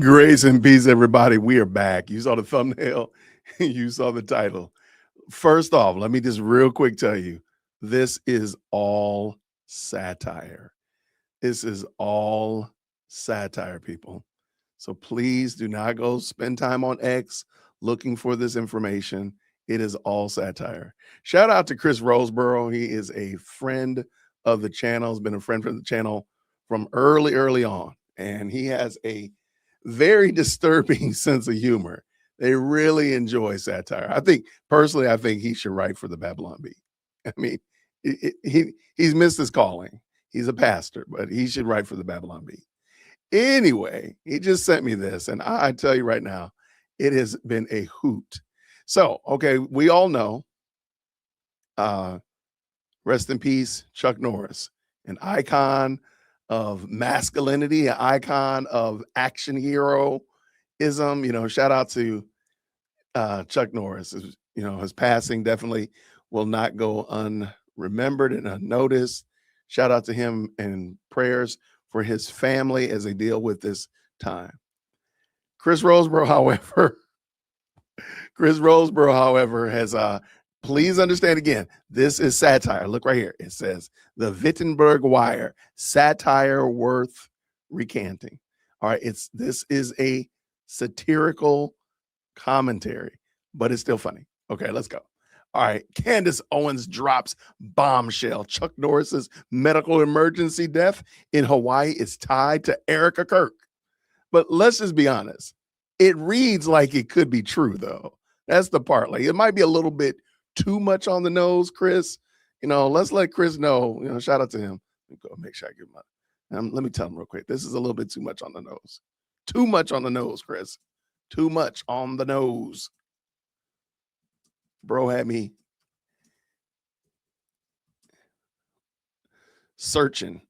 Grace and peace, everybody. We are back. You saw the thumbnail, you saw the title. First off, let me just real quick tell you this is all satire. This is all satire, people. So please do not go spend time on X looking for this information. It is all satire. Shout out to Chris Roseborough. He is a friend of the channel, has been a friend of the channel from early on. And he has a very disturbing sense of humor. They really enjoy satire. I think personally, I think he should write for the Babylon Bee. I mean, he's missed his calling. He's a pastor, but he should write for the Babylon Bee. Anyway, he just sent me this, and I tell you right now, it has been a hoot. So, okay, we all know, rest in peace, Chuck Norris, an icon of masculinity, an icon of action heroism. You know, shout out to Chuck Norris. You know, his passing definitely will not go unremembered and unnoticed. Shout out to him and prayers for his family as they deal with this time. Chris Roseborough, however, has please understand again, this is satire. Look right here. It says the Wittenberg Wire, satire worth recanting. All right, this is a satirical commentary, but it's still funny. Okay, let's go. All right, Candace Owens drops bombshell. Chuck Norris's medical emergency death in Hawaii is tied to Erika Kirk. But let's just be honest. It reads like it could be true, though. That's the part. Like, it might be a little bit too much on the nose, Chris. You know, let's let Chris know. You know, shout out to him. Let me go make sure I give him let me tell him real quick. This is a little bit too much on the nose. Too much on the nose, Chris. Too much on the nose. Bro had me searching.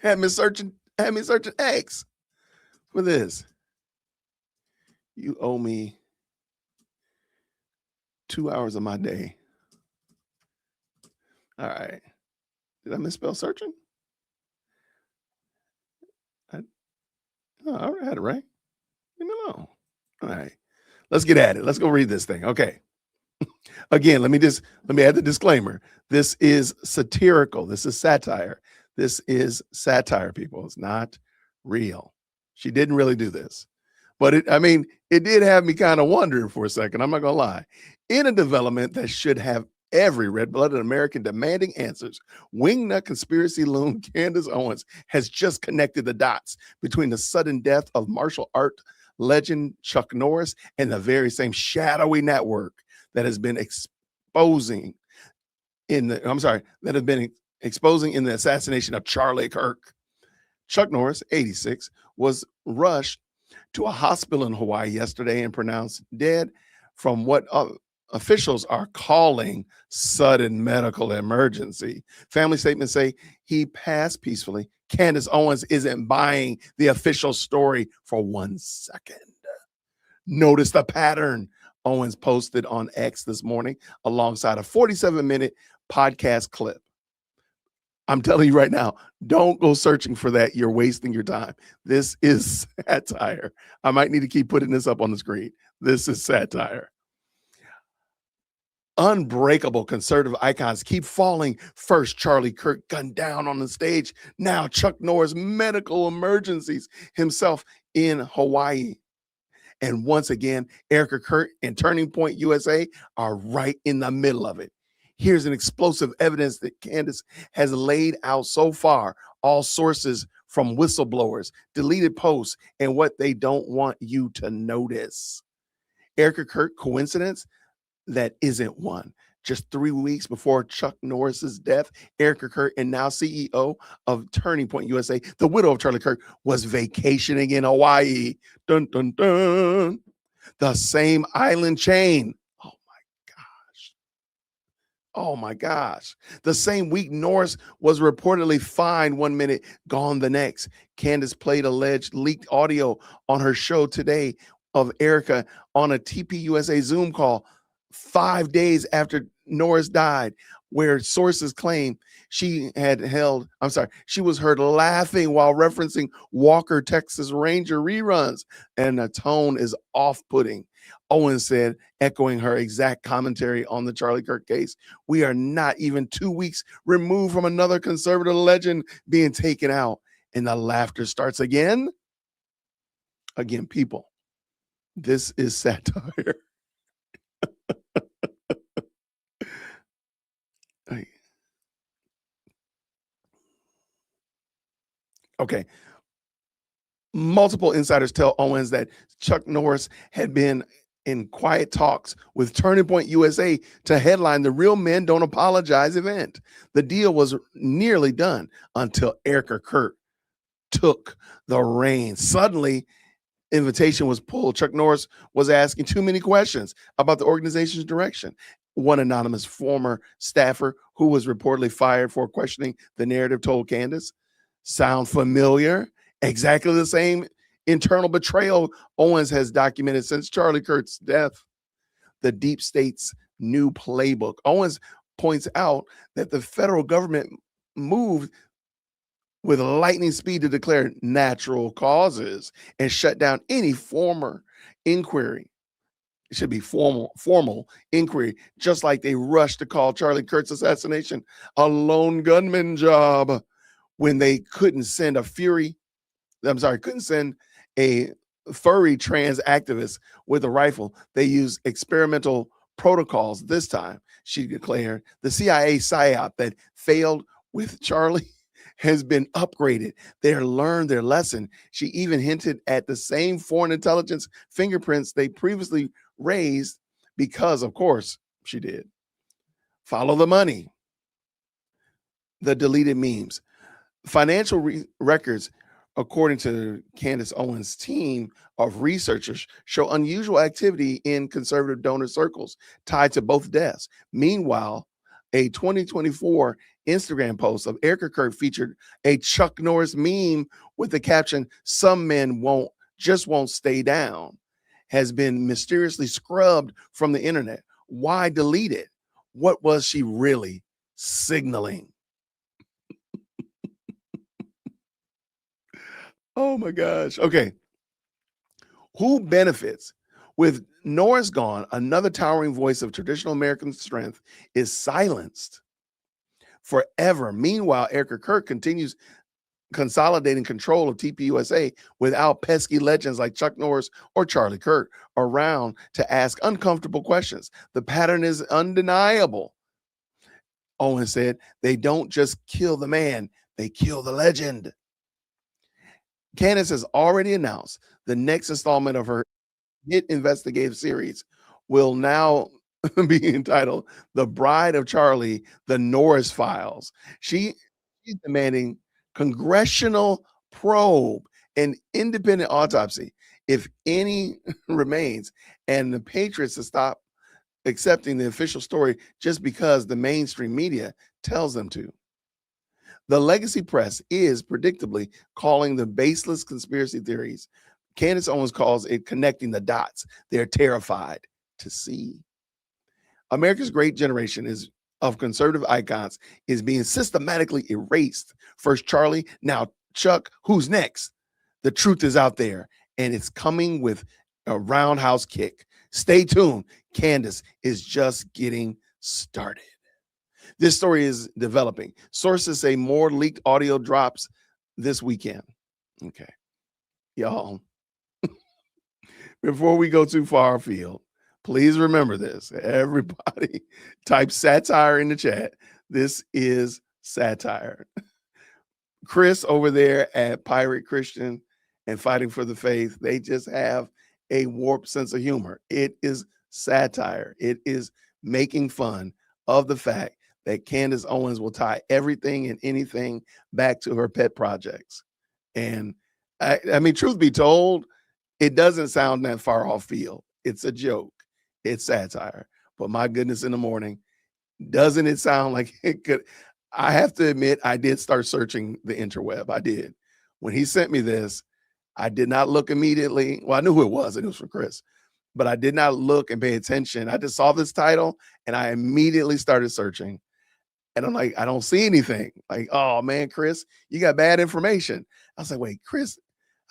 had me searching X for this. You owe me 2 hours of my day. All right. Did I misspell searching? I had it right. Leave me alone. All right. Let's get at it. Let's go read this thing. Okay. Again, let me add the disclaimer. This is satirical. This is satire. This is satire, people. It's not real. She didn't really do this. But it did have me kind of wondering for a second. I'm not going to lie. In a development that should have every red-blooded American demanding answers, wingnut conspiracy loon Candace Owens has just connected the dots between the sudden death of martial art legend Chuck Norris and the very same shadowy network that has been exposing in the assassination of Charlie Kirk. Chuck Norris, 86, was rushed to a hospital in Hawaii yesterday and pronounced dead from what officials are calling sudden medical emergency. Family statements say he passed peacefully. Candace Owens isn't buying the official story for 1 second. Notice the pattern, Owens posted on X this morning alongside a 47-minute podcast clip. I'm telling you right now, don't go searching for that. You're wasting your time. This is satire. I might need to keep putting this up on the screen. This is satire. Unbreakable conservative icons keep falling. First, Charlie Kirk gunned down on the stage. Now, Chuck Norris, medical emergencies himself in Hawaii. And once again, Erika Kirk and Turning Point USA are right in the middle of it. Here's an explosive evidence that Candace has laid out so far. All sources from whistleblowers, deleted posts, and what they don't want you to notice. Erika Kirk, coincidence? That isn't one. Just 3 weeks before Chuck Norris's death, Erika Kirk, and now CEO of Turning Point USA, the widow of Charlie Kirk, was vacationing in Hawaii. Dun, dun, dun. The same island chain. Oh my gosh. The same week, Norris was reportedly fined 1 minute, gone the next. Candace played alleged leaked audio on her show today of Erika on a TPUSA Zoom call 5 days after Norris died, where sources claim she was heard laughing while referencing Walker, Texas Ranger reruns, and the tone is off-putting. Owens said, echoing her exact commentary on the Charlie Kirk case, "We are not even 2 weeks removed from another conservative legend being taken out." And the laughter starts again. Again, people, this is satire. Okay. Multiple insiders tell Owens that Chuck Norris had been in quiet talks with Turning Point USA to headline the Real Men Don't Apologize event. The deal was nearly done until Erika Kirk took the reins. Suddenly, invitation was pulled. Chuck Norris was asking too many questions about the organization's direction. One anonymous former staffer who was reportedly fired for questioning the narrative told Candace, "Sound familiar? Exactly the same internal betrayal Owens has documented since Charlie Kirk's death." The deep state's new playbook. Owens points out that the federal government moved with lightning speed to declare natural causes and shut down any former inquiry. It should be formal inquiry, just like they rushed to call Charlie Kirk's assassination a lone gunman job when they couldn't send a furry trans activist with a rifle. They used experimental protocols this time, she declared. The CIA psyop that failed with Charlie has been upgraded. They learned their lesson. She even hinted at the same foreign intelligence fingerprints they previously raised because, of course, she did. Follow the money. The deleted memes. Financial records, according to Candace Owens' team of researchers, show unusual activity in conservative donor circles tied to both deaths. Meanwhile, a 2024 Instagram post of Erika Kirk featured a Chuck Norris meme with the caption, "Some men won't stay down," has been mysteriously scrubbed from the internet. Why delete it? What was she really signaling? Oh my gosh. Okay. Who benefits? With Norris gone, another towering voice of traditional American strength is silenced forever. Meanwhile, Erika Kirk continues consolidating control of TPUSA without pesky legends like Chuck Norris or Charlie Kirk around to ask uncomfortable questions. The pattern is undeniable. Owen said, "They don't just kill the man, they kill the legend." Candace has already announced the next installment of her hit investigative series will now be entitled "The Bride of Charlie: The Norris Files." She's demanding congressional probe and independent autopsy, if any remains, and the Patriots to stop accepting the official story just because the mainstream media tells them to. The legacy press is predictably calling the baseless conspiracy theories. Candace Owens calls it connecting the dots they're terrified to see. America's great generation of conservative icons is being systematically erased. First Charlie, now Chuck. Who's next? The truth is out there, and it's coming with a roundhouse kick. Stay tuned. Candace is just getting started. This story is developing. Sources say more leaked audio drops this weekend. Okay. Y'all, before we go too far afield, please remember this. Everybody type satire in the chat. This is satire. Chris over there at Pirate Christian and Fighting for the Faith, they just have a warped sense of humor. It is satire. It is making fun of the fact that Candace Owens will tie everything and anything back to her pet projects. And I mean, truth be told, it doesn't sound that far off field. It's a joke. It's satire. But my goodness, in the morning, doesn't it sound like it could? I have to admit, I did start searching the interweb. I did. When he sent me this, I did not look immediately. Well, I knew who it was. It was from Chris. but I did not look and pay attention. I just saw this title and I immediately started searching. And I'm like, I don't see anything. Like, oh man, Chris, you got bad information. I was like, wait, Chris,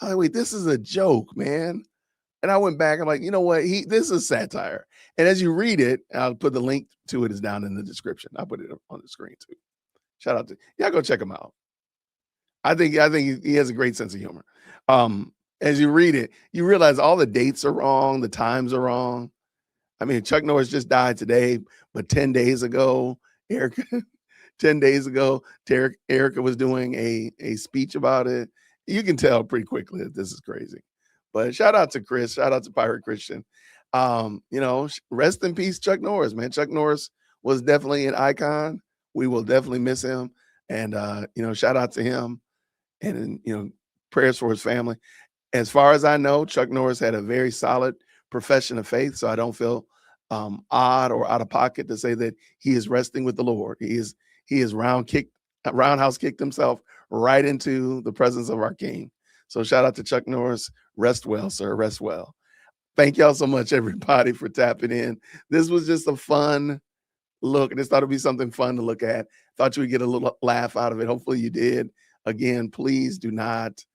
I was like, wait, this is a joke, man. And I went back. I'm like, you know what? This is satire. And as you read it, I'll put the link to it is down in the description. I'll put it on the screen too. Shout out to y'all. Go check him out. I think he has a great sense of humor. As you read it, you realize all the dates are wrong, the times are wrong. I mean, Chuck Norris just died today, but 10 days ago, Erika, 10 days ago, Erika was doing a speech about it. You can tell pretty quickly that this is crazy. But shout out to Chris, shout out to Pirate Christian. Rest in peace, Chuck Norris, man. Chuck Norris was definitely an icon. We will definitely miss him. And shout out to him. And prayers for his family. As far as I know, Chuck Norris had a very solid profession of faith, so I don't feel odd or out of pocket to say that he is resting with the Lord. He is roundhouse kicked himself right into the presence of our King. So shout out to Chuck Norris. Rest well, sir. Rest well. Thank y'all so much, everybody, for tapping in. This was just a fun look. I just thought it'd be something fun to look at. Thought you would get a little laugh out of it. Hopefully you did. Again, please do not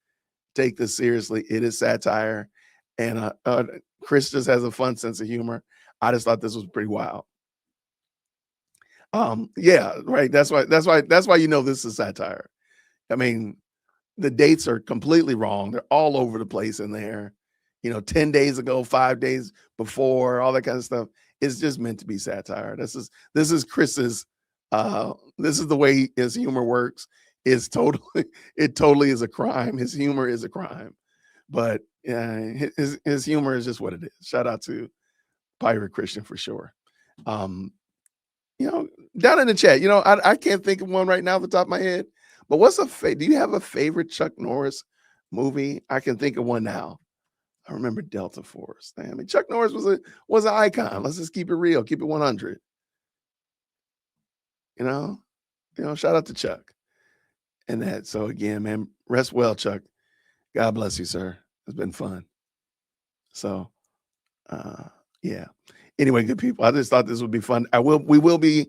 take this seriously. It is satire. And Chris just has a fun sense of humor. I just thought this was pretty wild. Yeah, right. That's why this is satire. I mean, the dates are completely wrong. They're all over the place in there. 10 days ago, 5 days before, all that kind of stuff. It's just meant to be satire. This is Chris's this is the way his humor works. It totally is a crime. His humor is a crime. But his humor is just what it is. Shout out to Pirate Christian for sure. Down in the chat, I can't think of one right now off the top of my head. But do you have a favorite Chuck Norris movie? I can think of one now. I remember Delta Force. I mean, Chuck Norris was an icon. Let's just keep it real, keep it 100. Shout out to Chuck. And that. So again, man, rest well, Chuck. God bless you, sir. It's been fun. So, yeah. Anyway, good people. I just thought this would be fun. We will be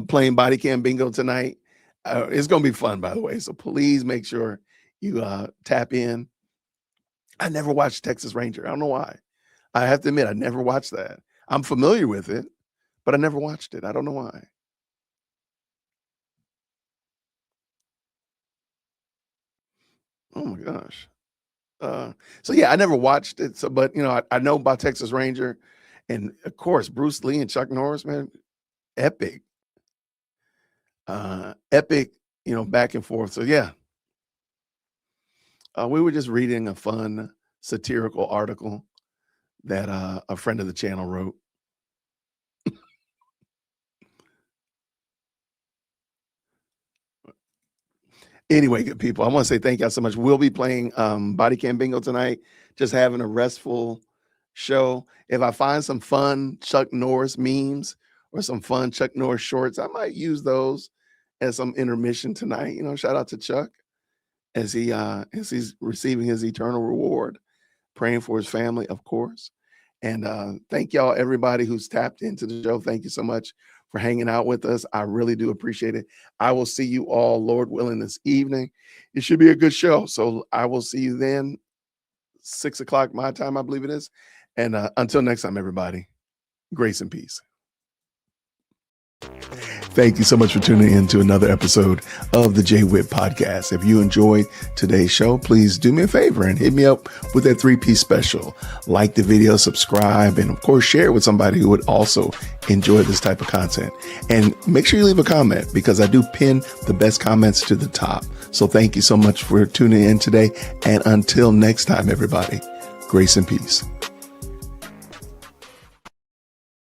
playing body cam bingo tonight. It's going to be fun, by the way. So please make sure you tap in. I never watched Texas Ranger. I don't know why. I have to admit, I never watched that. I'm familiar with it, but I never watched it. I don't know why. Oh my gosh. So yeah, I never watched it. So, but I know about Texas Ranger, and of course Bruce Lee and Chuck Norris, man, epic. Epic, back and forth. So yeah. We were just reading a fun satirical article that a friend of the channel wrote. Anyway, good people, I want to say thank y'all so much. We'll be playing body cam bingo tonight, just having a restful show. If I find some fun Chuck Norris memes or some fun Chuck Norris shorts, I might use those as some intermission tonight. Shout out to Chuck as he's receiving his eternal reward, praying for his family, of course. And thank y'all, everybody who's tapped into the show. Thank you so much for hanging out with us. I really do appreciate it. I will see you all, Lord willing, this evening. It should be a good show. So I will see you then, 6 o'clock my time, I believe it is. And until next time, everybody, grace and peace. Thank you so much for tuning in to another episode of the J Whip Podcast. If you enjoyed today's show, please do me a favor and hit me up with that 3-piece special. Like the video, subscribe, and of course, share it with somebody who would also enjoy this type of content. And make sure you leave a comment because I do pin the best comments to the top. So thank you so much for tuning in today. And until next time, everybody, grace and peace.